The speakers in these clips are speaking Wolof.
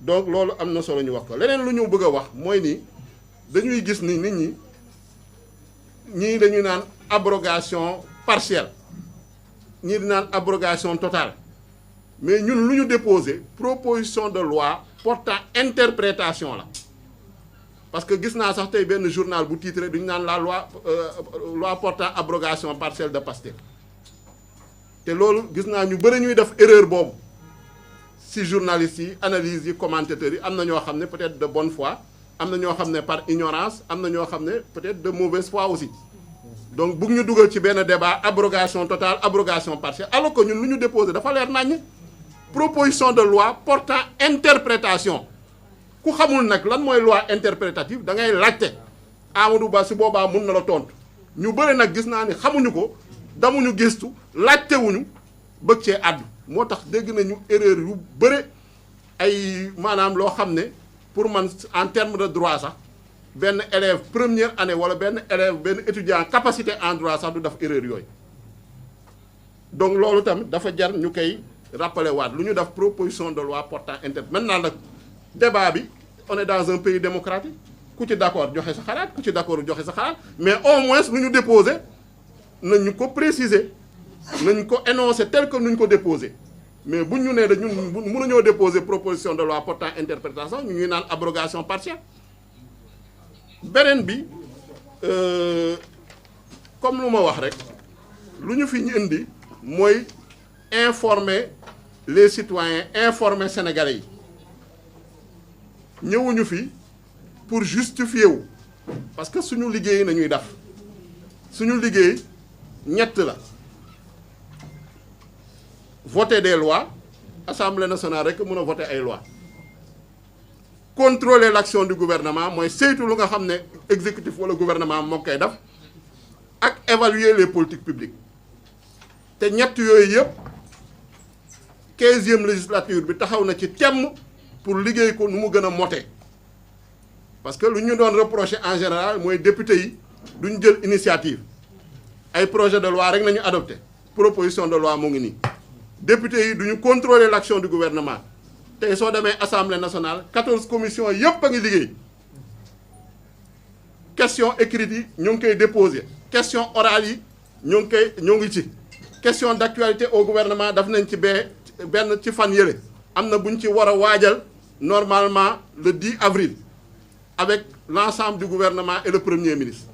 donc loolu am na solo ñu wax ko leneen lu ñu bëgg a wax mooy ni dañuy gis ni nit ñi ñii dañuy naan abrogation partielle ñii di naan abrogation totale mais ñun lu ñu déposé proposition de loi portant interprétation la parce que gis naa sax tey benn journal bu titré duñu naan la loi portant abrogation partielle de Pastef te loolu gis naa ñu bëri ñuy def erreur boobu si journalistes yi analyse yi commentateurs yi am na ñoo xam ne peut-être de bonne foi am na ñoo xam ne par ignorance am na ñoo xam ne peut-être de mauvaise foi aussi donc bugg ñu dugal ci benn débat abrogation totale abrogation partielle alors que ñun lu ñu déposé dafa leer naññ proposition de loi portant interprétation ku xamul nag lan mooy loi interprétative da ngay laajte Amadou Ba si boobaa mun na la tontu ñu bëri nag gis naa ni xamuñu ko damuñu gëstu laajtewuñu bëgg cee àddu moo tax dégg nañu erreur yu bëri ay maanaam loo xam ne pour man en terme de droit sax benn élève première année wala benn élève benn étudiant capacité en droit sax du def erreur yooyu donc loolu tamit dafa jar ñu koy rappeler waat lu ñu def proposition de loi portant maintenant nag débat bi on est dans un pays démocratique ku ci d'accord joxe sa xalaat ku ci d'accord joxe sa xalaat mais au moins lu ñu déposé nañu ko préciser nañu ko énoncer tel que nuñ ko déposé mais buñ ñu nee dañu mënuñoo déposer proposition de loi portant interprétation ñu ñuy naan abrogation partielle beneen bi comme lu ma wax rek lu ñu fi ñu indi mooy informer les citoyens informer sénégalais yi ñëwuñu fi pour justifier wu parce que suñu liggéey nañuy def suñu liggéey ñett la voter des lois assemblée nationale rek mën a voter ay lois contrôler l'action du gouvernement mooy saytu lu nga xam ne exécutif wala gouvernement moo koy def ak évaluer les politiques publiques te ñett yooyu yëpp 15e législature bi taxaw na ci temm pour liggéey ko nu mu gën a mote parce que lu ñu doon reprocher en général mooy député yi duñ jël initiative ay projet de loi rek nañu adopté proposition de loi mu ngi nii député yi duñu contrôler l'action du gouvernement tey soo demee assemblée nationale 14 commissions yëpp a ngi liggéey question écrite yi ñu ngi koy déposer question orale yi ñoo ngi ci question d'actualité au gouvernement daf nañ ci benn ci fan yële am na bu ñu ci war a waajal normalement le 10 avril avec l'ensemble du gouvernement et le premier ministre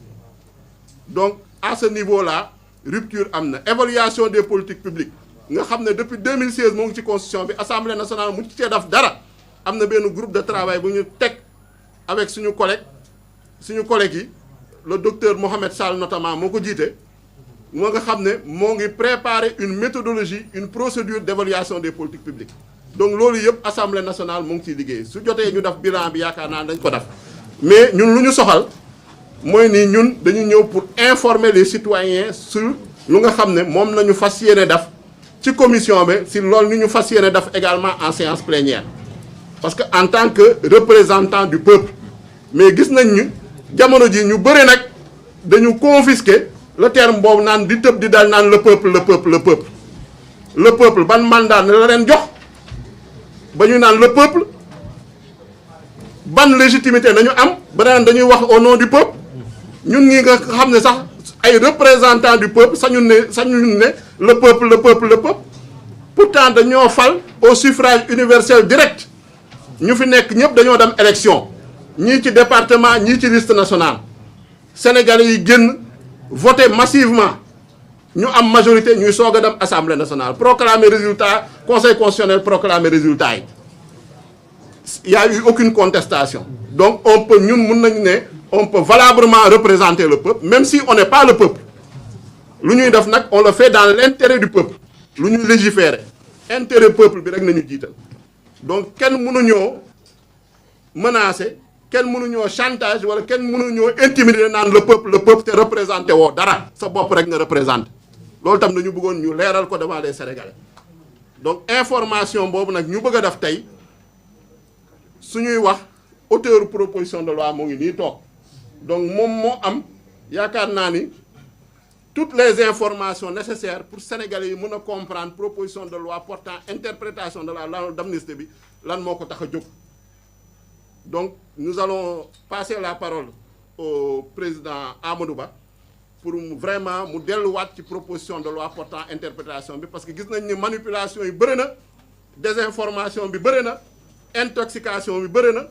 donc à ce niveau-là rupture am na évaluation des politiques publiques nga xam ne depuis 2016 moo ngi ci constitution bi assemblée nationale mu ci cee def dara am na benn groupe de travail bu ñu teg avec suñu collègues yi le docteur Mohamed Sall notamment moo ko jiite moo nga xam ne moo ngi préparer une méthodologie une procédure d'évaluation des politiques publiques donc loolu yëpp assemblée nationale moo ngi ciy liggéey su jotee ñu def bilan bi yaakaar naa dañ ko def mais ñun lu ñu soxal mooy ni ñun dañu ñëw pour informer les citoyens sur lu nga xam ne moom la ñu fas yéene def ci commission bi si loolu ni ñu fas yéene def également en séance plénière parce que en tant que représentant du peuple mais gis nañ ñu jamono ji ñu bëri nag dañu confisquer le terme boobu naan di tëb di dal naan le peuple ban mandat ne la leen jox ba ñu naan le peuple ban légitimité nañu am ba naan dañuy wax au nom du peuple ñun ñi nga xam ne sax ay représentants du peuple sañu ne le peuple pourtant dañoo fal au suffrage universel direct ñu fi nekk ñëpp dañoo dem élection ñii ci département ñii ci liste nationale sénégalais yi génn voter massivement ñu am majorité ñuy soog a dem assemblée nationale proclamer résultat conseil constitutionnel proclamer résultat yi il y a eu aucune contestation donc on peut ñun mun nañu ne on peut valablement représenter le peuple même si on n'est pas le peuple lu ñuy def nag on le fait dans l'intérêt du peuple lu ñuy légiférer intérêt peuple bi rek nañu jiital donc kenn mënuñoo menacer kenn mënuñoo chantage wala kenn mënuñoo intimider naan le peuple te représenté woo dara sa bopp rek nga représenté loolu tam dañu bëggoon ñu leeral ko devant les Sénégalais donc information boobu nag ñu bëgg a def tey suñuy wax auteur proposition de loi moo ngi nii toog donc moom moo am yaakaar naa ni toutes les informations nécessaires pour Sénégalais yi mën a comprendre proposition de loi portant interprétation de la loi d'amnistie bi lan moo ko tax a jóg Donc nous allons passer la parole au président Amadou Ba pour vraiment mu delluwaat ci proposition de loi portant interprétation bi, parce que gis nañ ni manipulation yi bëri na, désinformation bi bëri na, intoxication bi bëri na,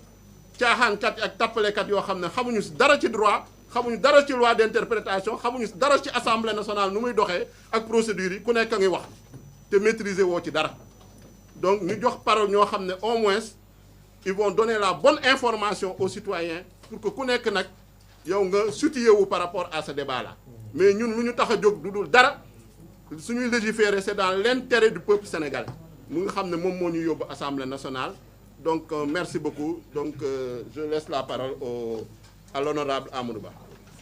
caaxaankat ak tappalekat yoo xam ne xamuñu dara ci droit, xamuñu dara ci loi d'interprétation, xamuñu dara ci assemblée nationale nu muy doxee ak procédure yi, ku nekk a ngi wax te maîtriser woo ci dara. Donc ñu jox parole ñoo xam ne au moins ils vont donner la bonne information aux citoyens pour que ku nekk nag yow nga situé wu par rapport à ce débat là. Mais ñun lu ñu tax a jóg du dul dara suñuy légiférer c'est dans l'intérêt du peuple sénégalais mu nga xam ne moom moo ñu yóbbu assemblée nationale. Donc merci beaucoup. Donc je laisse la parole à l'honorable Amadou Ba.